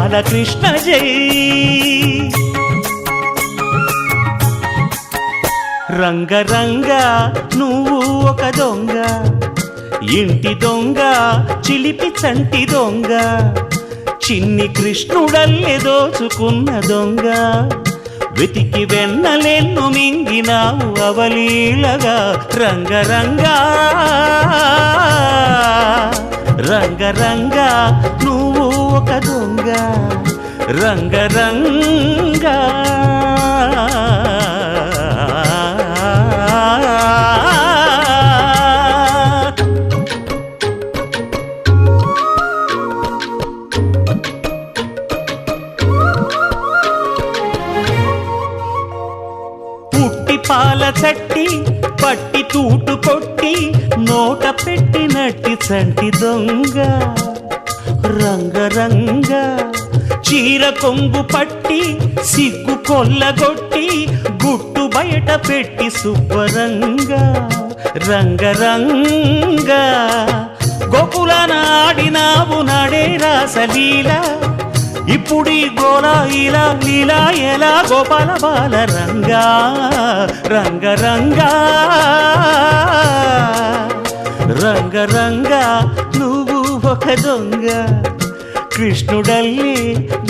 బాలకృష్ణ జై. రంగరంగ నువ్వు ఒక దొంగ, ఇంటి దొంగ చిలిపి చంటి దొంగ, చిన్ని కృష్ణుడల్లే దోచుకున్న దొంగ, వెతికి వెన్నలెన్ను మింగినావు అవలీలగా. రంగరంగ రంగరంగ నువ్వు ఒక దొంగ, రంగరంగ. పాల చట్టి పట్టి తూటు కొట్టి నోట పెట్టినట్టి చంటి దొంగ. రంగరంగ చీర కొంగు పట్టి సిగ్గు కొల్లగొట్టి గుట్టు బయట పెట్టి శుభ్రంగ. రంగరంగ గోకులాన ఆడినావు నాడే రాసలీల, ఇప్పుడీ గోలా ఇలా లీలా ఎలా గోపాల బాల రంగా. రంగరంగా రంగరంగా నువ్వు ఒక దొంగ, కృష్ణుడల్లి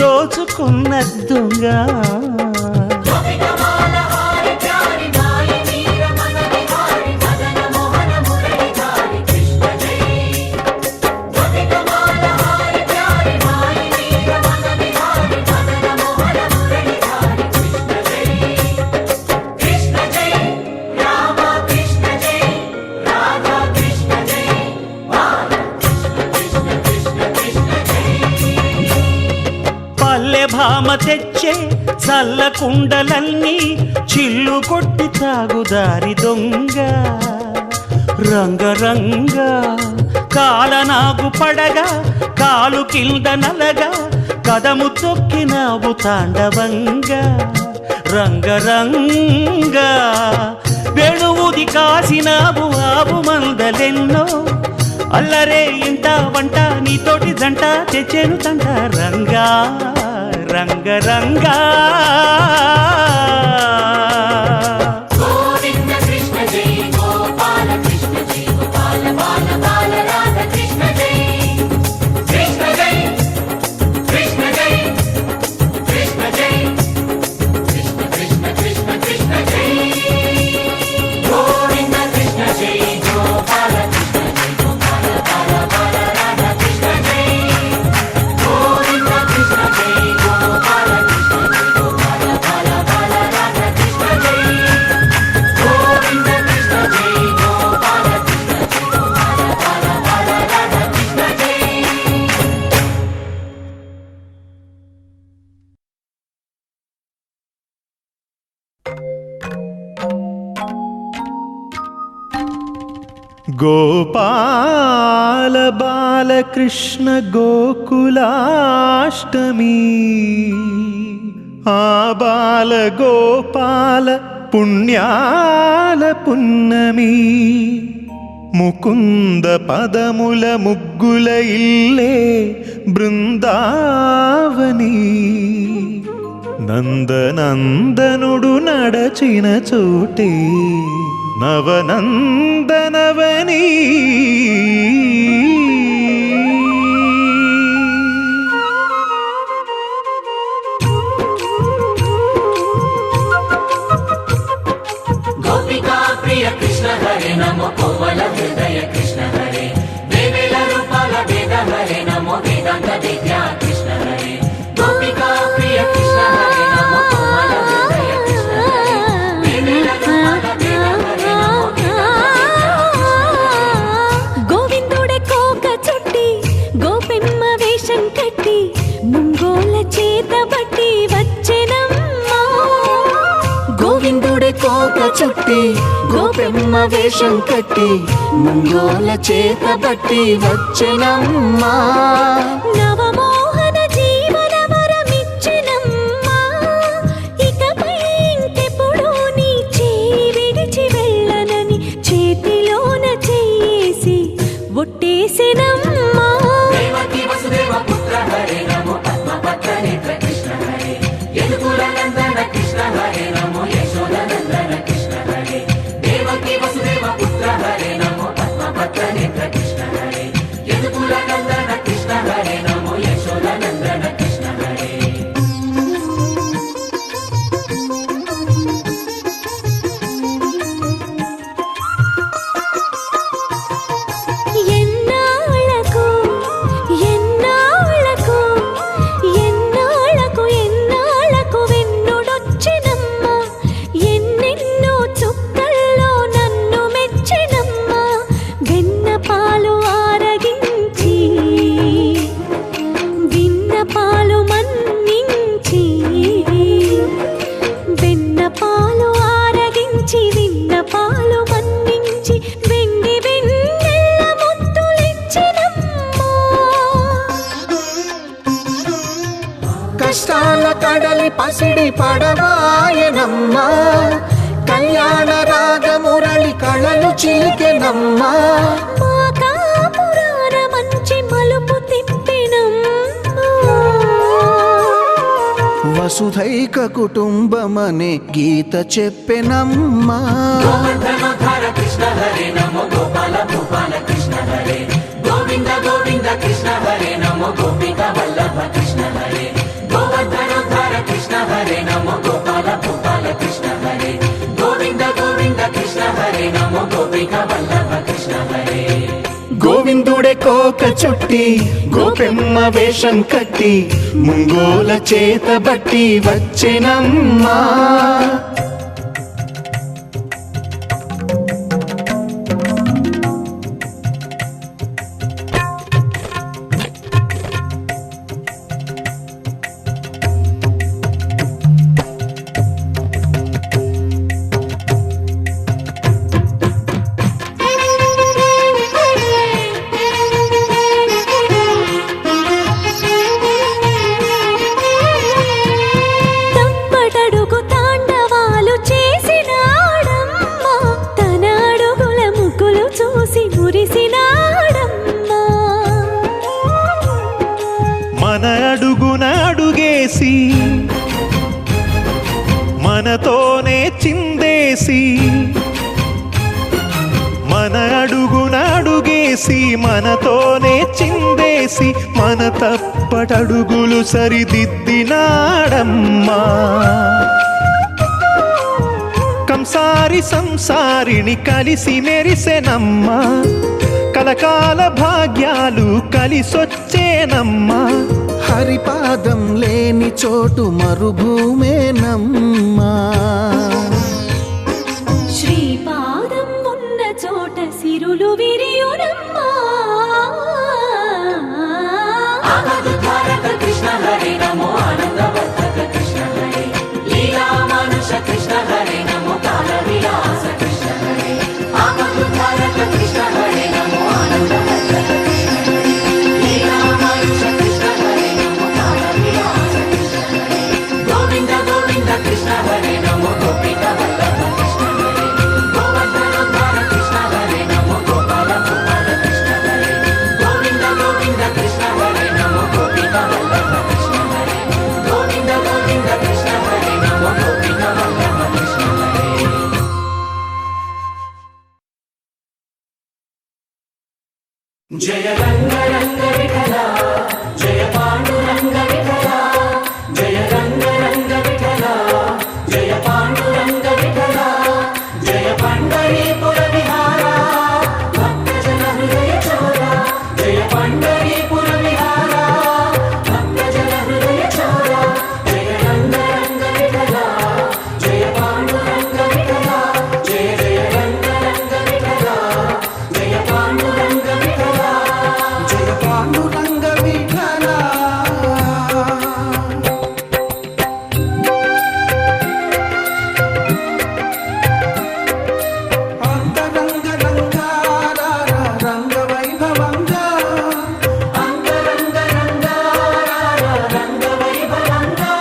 దోచుకున్న దొంగ. భామ తెచ్చే చల్ల కుండలన్నీ చిల్లు కొట్టి తాగుదారి దొంగ. రంగరంగ కాలనాగు పడగా కాలు కింద నలగా కదము తొక్కినావు తాండవంగా. రంగరంగ వెణువుది కాసినావు ఆవు మందలెన్నో, అల్లరే ఇంట వంట నీతోటి జంట తెచ్చేను తంట. రంగా రంగరంగా గోపాల బాలకృష్ణ గోకులాష్టమి, ఆ బాల గోపాల పుణ్యాల పున్నమి, ముకుంద పదముల ముగ్గుల ఇల్లే బృందావని, నందనందనుడు నడచిన చోటే నవనందనవని. గోపికా ప్రియ కృష్ణ హరే నమో కోవల హృదయ కృష్ణ హరే, వేవేల రూపాల వేద హరే నమో వేదాంత విద్యా కృష్ణ హరే. గోపికా ప్రియ కృష్ణ హరే నమో కోవల హృదయ కృష్ణ హరే, వేవేల రూపాల వేద హరే నమో వేదాంత విద్యా కృష్ణ హరే. గోవిందుడే కోక చుట్టి గోపెమ్మ వేషం కట్టి ముంగోల చేత బట్టి వచ్చెనమ్మా. గోవిందుడే కోక చుట్టి గోపెమ్మ వేషం కట్టి ముంగోల చేత బట్టి వచ్చెనమ్మా. నవమోహన జీవన వరమిచ్చెనమ్మా, ఇకపై ఇంకెప్పుడు నీ చేయి విడిచి వెళ్ళనని చేతిలోన చేసి ఒట్టేసెనమ్మా. దేవకీ వసుదేవ పుత్ర హరే నమో పద్మపత్ర కడలి పసిడి పడవాయనమ్మా కళ్యాణ రాగమురళి కళలు చిలికెనమ్మా మా కాపురాన మంచి మలుపు తిప్పినమ్మా వసుధైక కుటుంబమనే గీత చెప్పెనమ్మా గోవర్ధనోద్ధార కృష్ణ హరే నమో గోపాల భూపాల కృష్ణ హరే గోవింద గోవింద కృష్ణ హరే నమో గోపిక వల్లభ కృష్ణ హరే గోవర్ధనోద్ధార కృష్ణ హరే నమో గోపాల భూపాల కృష్ణ హరే గోవింద గోవింద కృష్ణ హరే నమో గోపిక వల్లభ కృష్ణ హరే గోవిందుడే కోక చుట్టి గోపెమ్మ వేషం కట్టి ముంగోల చేత బట్టి వచ్చెనమ్మా తప్పటడుగు తాండవాలు చేసినాడమ్మా తన అడుగుల ముగ్గులు చూసి మురిసినాడమ్మా మన అడుగున అడుగేసి మనతోనే చిందేసి మన అడుగున అడుగేసి మనతోనే చిందేసి మన తప్పటడుగులు సరిదిద్దినాడమ్మా కంసారి సంసారిని కలిసి మెరిసెనమ్మా కలకాల భాగ్యాలు కలిసొచ్చేనమ్మా హరిపాదం లేని చోటు మరుభూమేనమ్మా శ్రీపాదం ఉన్న చోట సిరులు విరియునమ్మా ఆనందధారక కృష్ణ హరే నమో ఆనందవర్ధక కృష్ణ హరే లీలా మానుష కృష్ణ హరే నమో కాల విలాస కృష్ణ హరే ఆనందధారక కృష్ణ హరే నమో ఆనందవర్ధక కృష్ణ హరే లీలా మానుష కృష్ణ హరే నమో కాల విలాస కృష్ణ హరే గోవింద గోవింద కృష్ణ హరే నమో గోపిక వల్లభ కృష్ణ హరే గోవర్ధనోద్ధార కృష్ణ హరే నమో గోపాల భూపాల కృష్ణ హరే గోవింద గోవింద కృష్ణ హరే నమో గోపిక వల్లభ కృష్ణ హరే గోవింద గోవింద కృష్ణ హరే నమో గోపిక వల్లభ కృష్ణ హరే జయ రంగ రంగ విఠల జయ పాండురంగ విఠల జయ రంగ రంగ విఠల జయ పాండురంగ విఠల జయ పండరీపుర విహార భక్తజన హృదయ చోర జయ పండరీపుర విహార భక్తజన హృదయ చోర జయ రంగ రంగ విఠల జయ పాండురంగ విఠల జయ జయ రంగ రంగ విఠల జయ పాండురంగ విఠల జయ పాండురంగ విఠల అంతరంగ రంగారా రంగ వైభవంగా అంతరంగ రంగారా రంగ వైభవంగా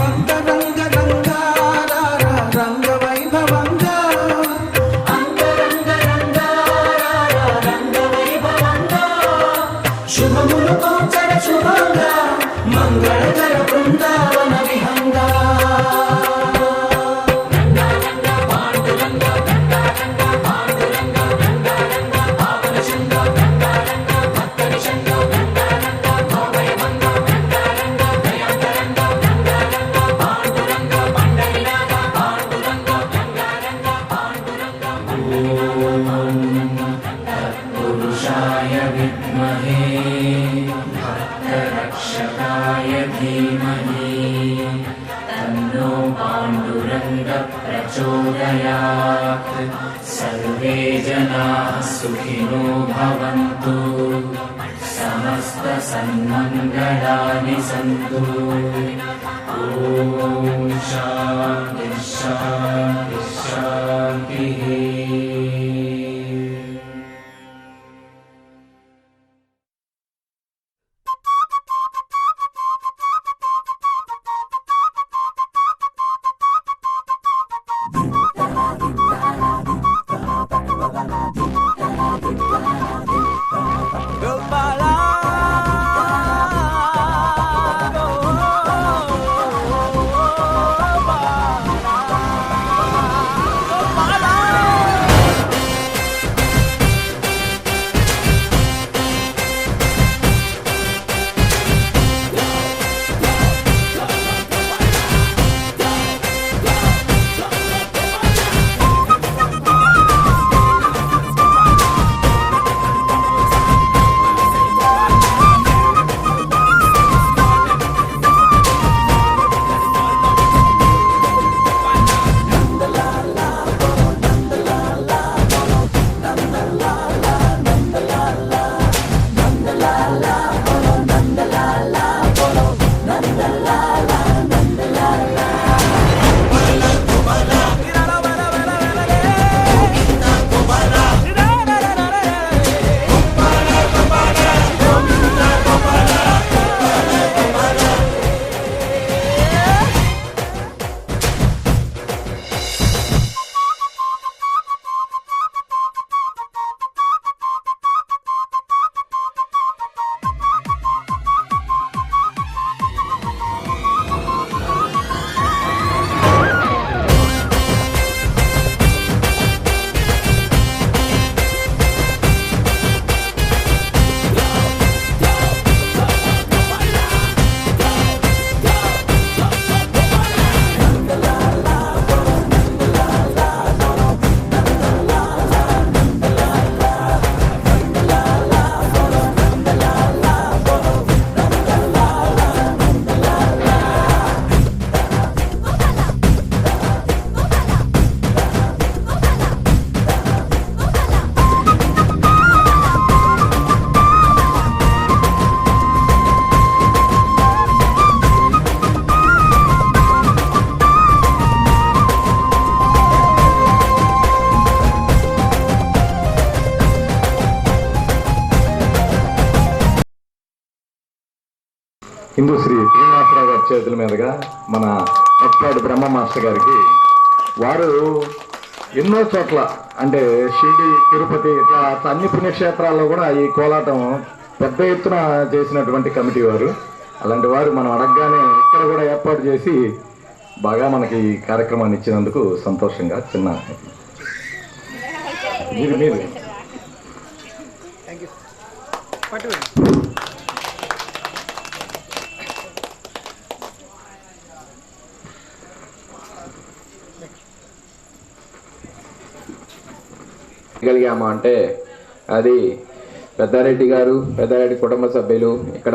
అంతరంగ రంగారా రంగ వైభవంగా అంతరంగ రంగారా రంగ వైభవంగా శుభములు కోచర శుభంగా మంగళకర బృందావన విహంగా పురుషాయ విద్మహే భక్తరక్షకాయ ధీమహి తన్నో పాండురంగ ప్రచోదయాత్ సర్వే జనాః సుఖినో భవంతు సమస్త సన్మంగళాని సంతు ఓం శాంతి శాంతి శాంతి హిందూశ్రీ శ్రీనివాసరావు గారి చేతుల మీదుగా మన అప్పాడు బ్రహ్మ మాస్టర్ గారికి వారు ఎన్నో చోట్ల అంటే షిరిడి, తిరుపతి ఇట్లా అన్ని పుణ్యక్షేత్రాల్లో కూడా ఈ కోలాటం పెద్ద ఎత్తున చేసినటువంటి కమిటీ వారు. అలాంటి వారు మనం అడగగానే ఇక్కడ కూడా ఏర్పాటు చేసి బాగా మనకి ఈ కార్యక్రమాన్ని ఇచ్చినందుకు సంతోషంగా చిన్న మీరు గలిగాము అంటే అది పెద్దారెడ్డి గారు, పెద్దారెడ్డి కుటుంబ సభ్యులు, ఇక్కడ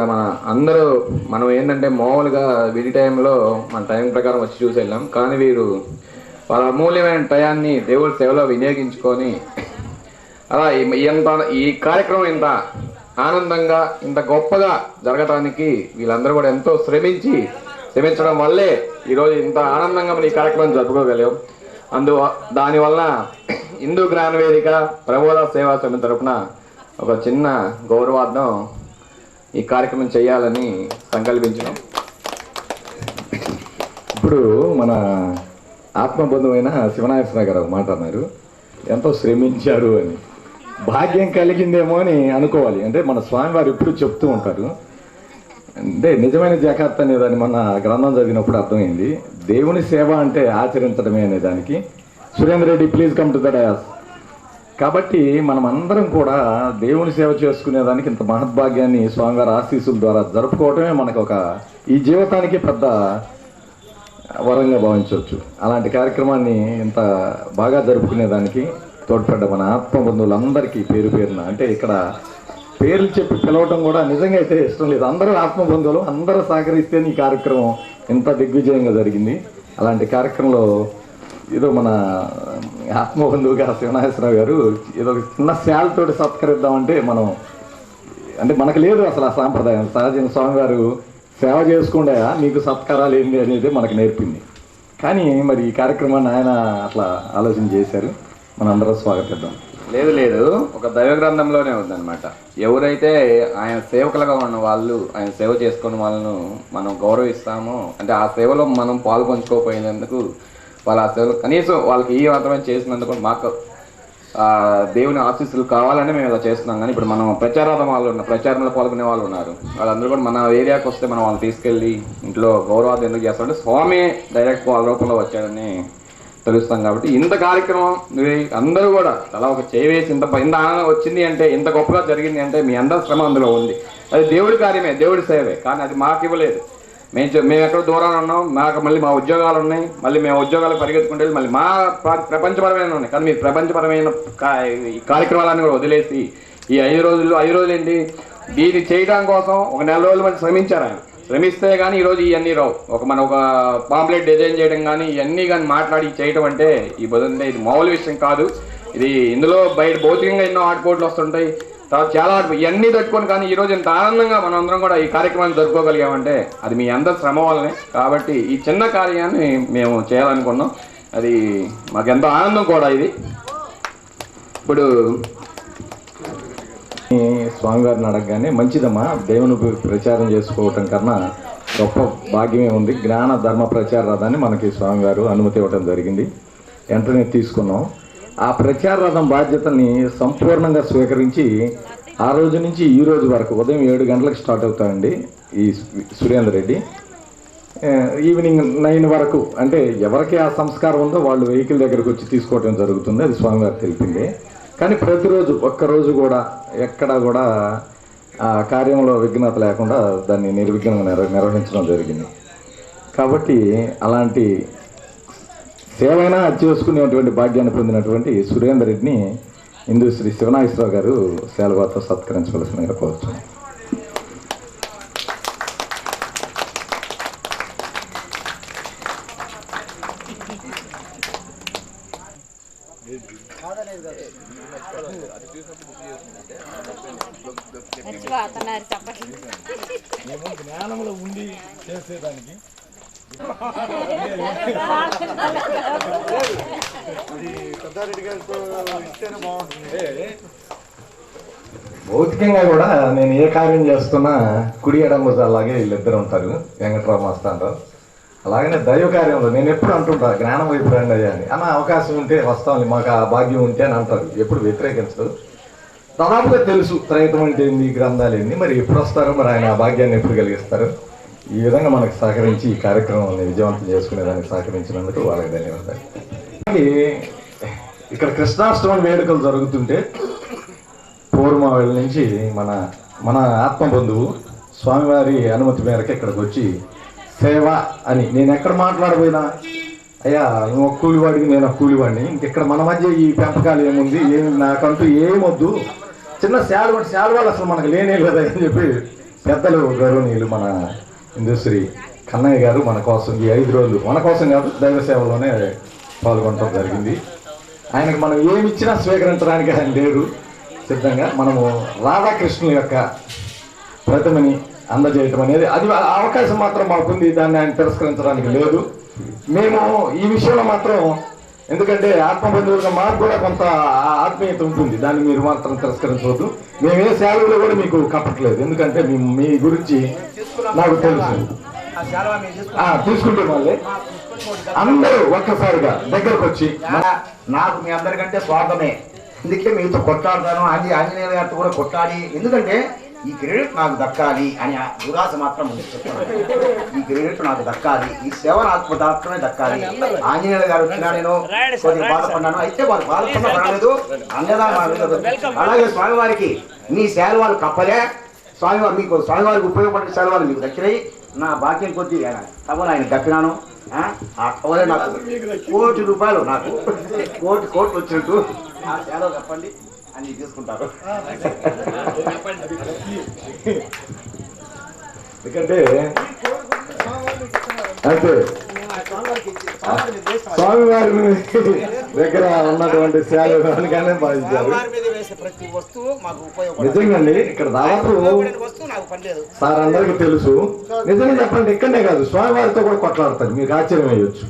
మనం ఏంటంటే మామూలుగా విడి టైంలో మన టైం ప్రకారం వచ్చి చూసి వెళ్ళాం. కానీ వీరు వాళ్ళ అమూల్యమైన టయాన్ని దేవుడి సేవలో వినియోగించుకొని అలా ఈ కార్యక్రమం ఇంత ఆనందంగా ఇంత గొప్పగా జరగటానికి వీళ్ళందరూ కూడా ఎంతో శ్రమించడం వల్లే ఈరోజు ఇంత ఆనందంగా మనం ఈ కార్యక్రమం జరుపుకోగలిగాం. దానివల్ల హిందూ జ్ఞాన వేదిక ప్రబోధ సేవా సమితి తరఫున ఒక చిన్న గౌరవార్థం ఈ కార్యక్రమం చేయాలని సంకల్పించినాం. ఇప్పుడు మన ఆత్మబంధువైన శివనాగేశ్వరరావు గారు మాట్లాడినారు, ఎంతో శ్రమించారు అని. భాగ్యం కలిగిందేమో అని అనుకోవాలి. అంటే మన స్వామివారు ఎప్పుడు చెప్తూ ఉంటారు, అంటే నిజమైన జకాత్ అనేదాన్ని మన గ్రంథం చదివినప్పుడు అర్థమైంది. దేవుని సేవ అంటే ఆచరించడమే అనే దానికి. Surender Reddy, please come to the dais. కాబట్టి మనం అందరం కూడా దేవుని సేవ చేసుకునేదానికి ఇంత మహద్భాగ్యాన్ని స్వామివారి ఆశీస్సుల ద్వారా జరుపుకోవటమే మనకు ఈ జీవితానికి పెద్ద వరంగా భావించవచ్చు. అలాంటి కార్యక్రమాన్ని ఇంత బాగా జరుపుకునేదానికి తోడ్పడ్డ మన ఆత్మబంధువులందరికీ పేరు పేరున, అంటే ఇక్కడ పేర్లు చెప్పి పిలవటం కూడా నిజంగా అయితే ఇష్టం లేదు. అందరూ ఆత్మబంధువులు, అందరూ సహకరిస్తే ఈ కార్యక్రమం ఇంత దిగ్విజయంగా జరిగింది. అలాంటి కార్యక్రమంలో ఏదో మన ఆత్మబంధువుగా శివనాగేశ్వరరావు గారు ఏదో చిన్న శాలతోటి సత్కరిద్దామంటే అంటే మనకు లేదు అసలు ఆ సాంప్రదాయం. సహజంగా స్వామివారు సేవ చేసుకుంటే మీకు సత్కారాలు ఏంటి అనేది మనకు నేర్పింది. కానీ మరి ఈ కార్యక్రమాన్ని ఆయన అట్లా ఆలోచన చేశారు. మనందరం స్వాగతిద్దాం. లేదు ఒక దైవ గ్రంథంలోనే ఉందన్నమాట. ఎవరైతే ఆయన సేవకులుగా ఉన్న వాళ్ళు, ఆయన సేవ చేసుకున్న వాళ్ళను మనం గౌరవిస్తామో, అంటే ఆ సేవలో మనం పాల్పంచుకోకపోయినందుకు వాళ్ళ ఆ సేవలు కనీసం వాళ్ళకి ఈ మాత్రమే చేసినందుకు మాకు దేవుని ఆశీస్సులు కావాలని మేము ఇలా చేస్తున్నాం. కానీ ఇప్పుడు మనం ప్రచారంలో పాల్గొనే వాళ్ళు ఉన్నారు. వాళ్ళందరూ కూడా మన ఏరియాకి వస్తే మనం వాళ్ళు తీసుకెళ్ళి ఇంట్లో గౌరవాలు ఎందుకు చేస్తామంటే స్వామి డైరెక్ట్ వాళ్ళ రూపంలో వచ్చాడని తెలుస్తాం. కాబట్టి ఇంత కార్యక్రమం అందరూ కూడా అలా ఒక చేవేసి ఇంత ఆనందం వచ్చింది అంటే, ఇంత గొప్పగా జరిగింది అంటే మీ అందరి శ్రమ అందులో ఉంది. అది దేవుడి కార్యమే, దేవుడి సేవే. కానీ అది మాకు ఇవ్వలేదు. మేము ఎక్కడ దూరాన్ని ఉన్నాం, మళ్ళీ మా ఉద్యోగాలు ఉన్నాయి, మళ్ళీ మేము ఉద్యోగాలు పరిగెత్తుకుంటే మళ్ళీ మా ప్రపంచపరమైన ఉన్నాయి. కానీ మీరు ప్రపంచపరమైన ఈ కార్యక్రమాలన్నీ కూడా వదిలేసి ఈ 5 రోజులు ఏంటి దీన్ని చేయడం కోసం ఒక 4 రోజులు మంది శ్రమించారు. ఆయన శ్రమిస్తే కానీ ఈరోజు ఇవన్నీ రావు. ఒక పాంప్లెట్ డిజైన్ చేయడం కానీ ఇవన్నీ కానీ మాట్లాడి చేయడం అంటే ఈ బదులు ఇది మామూలు విషయం కాదు. ఇందులో బయట భౌతికంగా ఎన్నో ఆటపోట్లు వస్తుంటాయి, తర్వాత చాలా ఇవన్నీ తట్టుకొని కానీ ఈరోజు ఇంత ఆనందంగా మనం అందరం కూడా ఈ కార్యక్రమాన్ని జరుపుకోగలిగామంటే అది మీ అందరి శ్రమ వల్లనే. కాబట్టి ఈ చిన్న కార్యాన్ని మేము చేయాలనుకున్నాం. అది మాకెంతో ఆనందం కూడా. ఇది ఇప్పుడు స్వామివారిని అడగగానే మంచిదమ్మా, దేవుని ప్రచారం చేసుకోవటం కన్నా గొప్ప భాగ్యమే ఉంది. జ్ఞాన ధర్మ ప్రచార రథాన్ని మనకి స్వామివారు అనుమతి ఇవ్వటం జరిగింది. వెంటనే తీసుకున్నాం. ఆ ప్రచార రథం బాధ్యతల్ని సంపూర్ణంగా స్వీకరించి ఆ రోజు నుంచి ఈ రోజు వరకు ఉదయం 7 గంటలకు స్టార్ట్ అవుతాయండి ఈ సురేందర్ రెడ్డి. ఈవినింగ్ 9 వరకు, అంటే ఎవరికి ఆ సంస్కారం ఉందో వాళ్ళు వెహికల్ దగ్గరకు వచ్చి తీసుకోవటం జరుగుతుంది. అది స్వామివారు తెలిపింది. కానీ ప్రతిరోజు ఒక్కరోజు కూడా ఎక్కడా కూడా ఆ కార్యంలో విఘ్నత లేకుండా దాన్ని నిర్విఘ్నంగా నిర్వహించడం జరిగింది. కాబట్టి అలాంటి సేవైనా చేసుకునేటువంటి భాగ్యాన్ని పొందినటువంటి సురేందర్ రెడ్డిని హిందూశ్రీ శివనాగేశ్వరరావు గారు శాలువాతో సత్కరించవలసిందిగా కోరుచున్నాను. జ్ఞానంలో ఉండి చేసేదానికి పెద్దారెడ్డి గారితో ఇస్తేనే బాగుంటుంది. భౌతికంగా కూడా నేను ఏ కార్యం చేస్తున్నా కుడి ఎడమ అలాగే వీళ్ళిద్దరు ఉంటారు, వెంకట్రావు మాస్టర్. అలాగనే దైవ కార్యంలో నేను ఎప్పుడు అంటుంటా జ్ఞానం వైపు రండి అయ్యా అని. అన్న అవకాశం ఉంటే వస్తామని, మాకు ఆ భాగ్యం ఉంటే అని అంటారు, ఎప్పుడు వ్యతిరేకించరు. దాదాపుగా తెలుసు త్రైతం అంటే ఏంది, గ్రంథాలు ఏంది, మరి ఎప్పుడు వస్తారో, మరి ఆయన ఆ భాగ్యాన్ని ఎప్పుడు కలిగిస్తారు. ఈ విధంగా మనకు సహకరించి ఈ కార్యక్రమాన్ని విజయవంతం చేసుకునేదానికి సహకరించినందుకు వాళ్ళకి ధన్యవాదాలు. ఇక్కడ కృష్ణాష్టమి వేడుకలు జరుగుతుంటే పూర్వమావేళ నుంచి మన ఆత్మ బంధువు స్వామివారి అనుమతి మేరకు ఇక్కడికి వచ్చి సేవ అని, నేను ఎక్కడ మాట్లాడబోయినా అయ్యా నువ్వు ఒక కూలివాడికి నేను ఒక కూలివాడిని, ఇంకెక్కడ మన మధ్య ఈ పెంపకాలు ఏముంది, ఏమి నాకంటూ ఏమొద్దు, చిన్న శాలువాలు అసలు మనకు లేనే లేదా అని చెప్పి పెద్దలు గౌరవనీయులు మన హిందూశ్రీ కన్నయ్య గారు మన కోసం ఈ 5 రోజులు, మన కోసం కాదు దైవ సేవలోనే పాల్గొనడం జరిగింది. ఆయనకు మనం ఏమి ఇచ్చినా స్వీకరించడానికి ఆయన లేరు, సిద్ధంగా మనము రాధాకృష్ణుల యొక్క ప్రతిమని అందజేయటం అనేది అది అవకాశం మాత్రం మాకుంది, దాన్ని ఆయన తిరస్కరించడానికి లేదు. మేము ఈ విషయంలో మాత్రం, ఎందుకంటే ఆత్మబంధువులుగా మాకు కూడా కొంత ఆత్మీయత ఉంటుంది, దాన్ని మీరు మాత్రం తిరస్కరించవద్దు. మేము ఏ సేవలో కూడా మీకు కప్పట్లేదు, ఎందుకంటే మీ గురించి నాకు తెలుసు. తీసుకుంటే మళ్ళీ అందరూ ఒక్కసారిగా దగ్గరకు వచ్చి, నాకు మీ అందరికంటే స్వార్థమే, అందుకే మీతో కొట్లాడతాను, ఆంజనేయ గారితో కూడా కొట్లాడి, ఎందుకంటే ఈ క్రెడిట్ నాకు దక్కాలి అని దురాశ మాత్రం ఉంది. ఈ క్రెడిట్ నాకు దక్కాలి, ఈ సేవ నాకు మాత్రమే దక్కాలి. ఆంజనేయ గారు వచ్చినా నేను కొద్దిగా బాధపడ్డాను, అయితే వారు బాధపడినా పర్వాలేదు, అలాగే స్వామివారికి మీ శాలువాలు కప్పలే, స్వామివారు మీకు స్వామివారికి ఉపయోగపడే శాలువాలు మీకు దక్కినాయి. నా భాగ్యం కొద్ది తమను ఆయన దక్కినాను. ఆ కవలే నాకు ₹1,00,00,000, నాకు కోట్లు వచ్చినట్టు ఆ శాలువ కప్పండి అని తీసుకుంటారు. ఎందుకంటే అయితే స్వామివారి దగ్గర ఉన్నటువంటి సేవగానే భావించారు. నిజంగా ఇక్కడ దాదాపు సార్ అందరికీ తెలుసు. నిజంగా చెప్పండి, ఇక్కడనే కాదు స్వామివారితో కూడా కొట్లాడతారు, మీకు ఆశ్చర్యం అయ్యొచ్చు.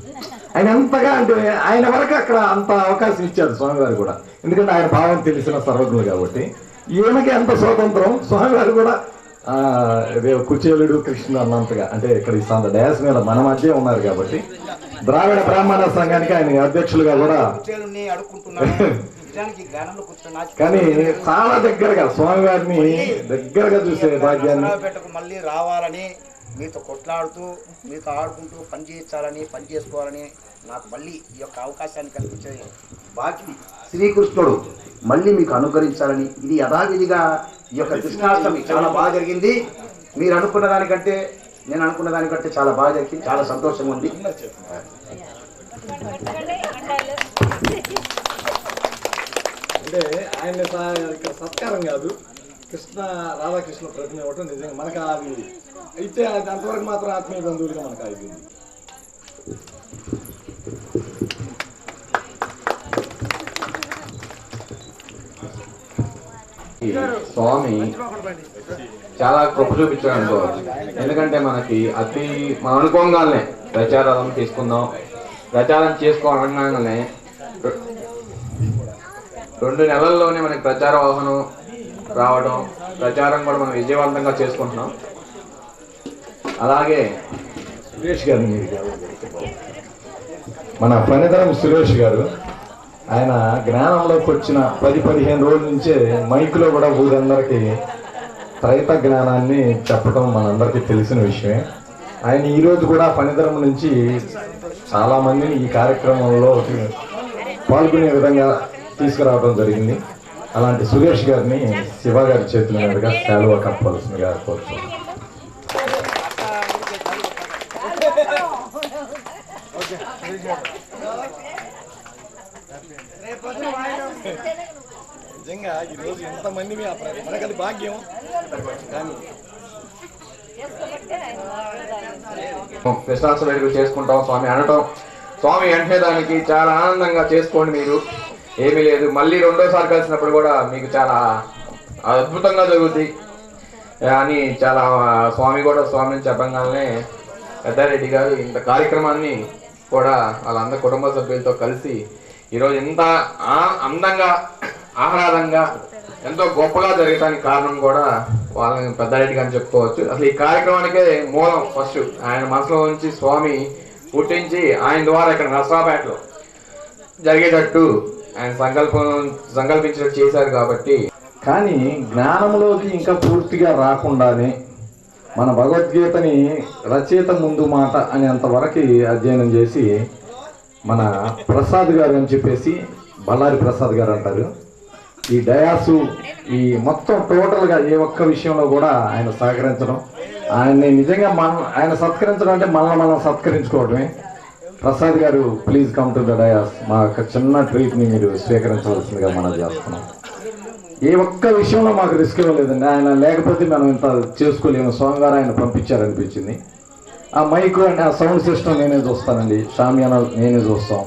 ఆయన ఎంతగా అంటే ఆయన వరకు అక్కడ అంత అవకాశం ఇచ్చారు స్వామివారు కూడా, ఎందుకంటే ఆయన భావం తెలిసిన సర్వజ్ఞులు కాబట్టి. ఈయనకి ఎంత స్వాతంత్రం, స్వామివారు కూడా కుచేలుడు కృష్ణుడు అన్నంతగా, అంటే ఇక్కడ ఈ సంత డయాస్ మీద మన మధ్య ఉన్నారు కాబట్టి ద్రావిడ బ్రాహ్మణ సంఘానికి ఆయన అధ్యక్షులుగా కూడా. కానీ చాలా దగ్గరగా స్వామివారిని దగ్గరగా చూసే భాగ్యాన్ని మళ్ళీ రావాలని, మీతో కొట్లాడుతూ మీతో ఆడుకుంటూ పని చేయించాలని, పని చేసుకోవాలని నాకు మళ్ళీ ఈ యొక్క అవకాశాన్ని కల్పించే భాగ్యం శ్రీకృష్ణుడు మళ్ళీ మీకు అనుగ్రహించాలని, ఇది యథావిధిగా ఈ యొక్క కృష్ణాష్టమి చాలా బాగా జరిగింది. మీరు అనుకున్న దానికంటే నేను అనుకున్న దానికంటే చాలా బాగా జరిగింది, చాలా సంతోషంగా ఉంది. అంటే ఆయన సత్కారం కాదు, రాధాకృష్ణ ప్రతిమ ఇవ్వటం నిజంగా మనకు అది అయితే అంతవరకు మాత్రం ఆత్మీయ బంధువులుగా మనకు అయింది. స్వామి చాలా కృప చూపించాడు అనుకోవచ్చు. ఎందుకంటే మనకి మనం అనుకోగానే ప్రచారాలను తీసుకుందాం, ప్రచారం చేసుకోవాలనగానే 2 నెలల్లోనే మనకి ప్రచార వాహనం రావడం, ప్రచారం కూడా మనం విజయవంతంగా చేసుకుంటున్నాం. అలాగే సురేష్ గారు, మన పనితరం సురేష్ గారు, ఆయన జ్ఞానంలోకి వచ్చిన 10-15 రోజుల నుంచే మైకులో కూడా ఊరందరికీ త్రైత జ్ఞానాన్ని చెప్పడం మనందరికీ తెలిసిన విషయమే. ఆయన ఈరోజు కూడా పనితరం నుంచి చాలా మందిని ఈ కార్యక్రమంలో పాల్గొనే విధంగా తీసుకురావడం జరిగింది. అలాంటి సురేష్ గారిని శివ గారి చేతుల మీదుగా శాలువా కప్పవలసిందిగా కోరుతున్నాను. నిజంగా ఈరోజు ఎంతమంది మనకది భాగ్యం. కృష్ణాష్టమి వేడుకలు చేసుకుంటాం, స్వామి అనటం, స్వామి అంటే దానికి చాలా ఆనందంగా చేసుకోండి. మీరు ఏమీ లేదు, మళ్ళీ 2వ సారి కలిసినప్పుడు కూడా మీకు చాలా అద్భుతంగా జరుగుతుంది అని చాలా స్వామిని చెప్పగానే పెద్దారెడ్డి గారు ఇంత కార్యక్రమాన్ని కూడా వాళ్ళందరూ కుటుంబ సభ్యులతో కలిసి ఈరోజు ఇంత అందంగా ఆహ్లాదంగా ఎంతో గొప్పగా జరగడానికి కారణం కూడా వాళ్ళని పెద్దారెడ్డి అని చెప్పుకోవచ్చు. అసలు ఈ కార్యక్రమానికే మూలం ఫస్ట్ ఆయన మనసులో నుంచి స్వామి పుట్టించి ఆయన ద్వారా ఇక్కడ నర్సాపేటలో జరిగేటట్టు ఆయన సంకల్పించినట్టు చేశారు. కాబట్టి కానీ జ్ఞానంలోకి ఇంకా పూర్తిగా రాకుండానే మన భగవద్గీతని రచయిత ముందు మాట అనేంతవరకు అధ్యయనం చేసి మన ప్రసాద్ గారు అని చెప్పేసి బళ్ళారి ప్రసాద్ గారు అంటారు. ఈ డయాసు ఈ మొత్తం టోటల్గా ఏ ఒక్క విషయంలో కూడా ఆయన సహకరించడం, ఆయన్ని నిజంగా ఆయన సత్కరించడం అంటే మనం సత్కరించుకోవడమే. ప్రసాద్ గారు please come to the dais, మా యొక్క చిన్న ట్రీట్ని మీరు స్వీకరించవలసిందిగా మనం చేస్తున్నాం. ఏ ఒక్క విషయంలో మాకు రిస్క్ ఇవ్వలేదండి. ఆయన లేకపోతే మనం ఇంత చేసుకోలేము. స్వామివారు ఆయన పంపించారనిపించింది. ఆ మైక్ అండ్ ఆ సౌండ్ సిస్టమ్ నేనే చూస్తానండి, షామియానా నేనే చూస్తాం,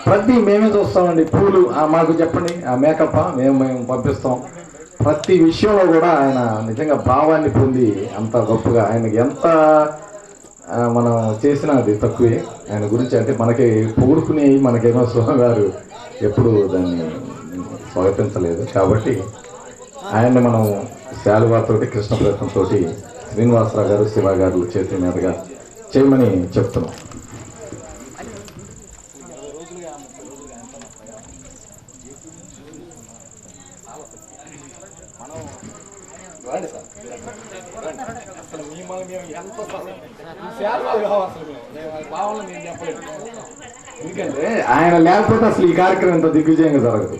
ప్రతి మేమే చూస్తామండి. పూలు మాకు చెప్పండి, ఆ మేకప్ మేము పంపిస్తాం. ప్రతి విషయంలో కూడా ఆయన నిజంగా భావాన్ని పొంది అంత గొప్పగా ఆయనకి ఎంత మనం చేసినా అది తక్కువే. ఆయన గురించి అంటే మనకి పొగుడుకుని మనకేమో స్వామివారు ఎప్పుడు దాన్ని స్వాగతించలేదు. కాబట్టి ఆయన్ని మనం శాలువాతోటి కృష్ణప్రయత్నంతో శ్రీనివాసరావు గారు శివ గారు చేతి మీదుగా చేయమని చెప్తున్నాం. ఎందుకంటే ఆయన లేకపోతే అసలు ఈ కార్యక్రమం ఇంత దిగ్విజయంగా జరగదు.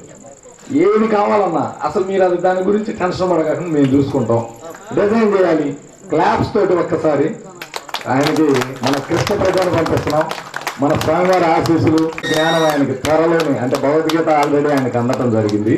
ఏది కావాలన్నా అసలు మీరు అది దాని గురించి టెన్షన్ పడకుండా మేము చూసుకుంటాం. డిజైన్ చేయాలి క్లాప్స్ తోటి ఒక్కసారి ఆయనకి మన కృష్ణ ప్రజలను పంపిస్తున్నాం. మన స్వామివారి ఆశీస్సులు జ్ఞానం ఆయనకి త్వరలోనే, అంటే భగవద్గీత ఆల్రెడీ ఆయనకి అందటం జరిగింది.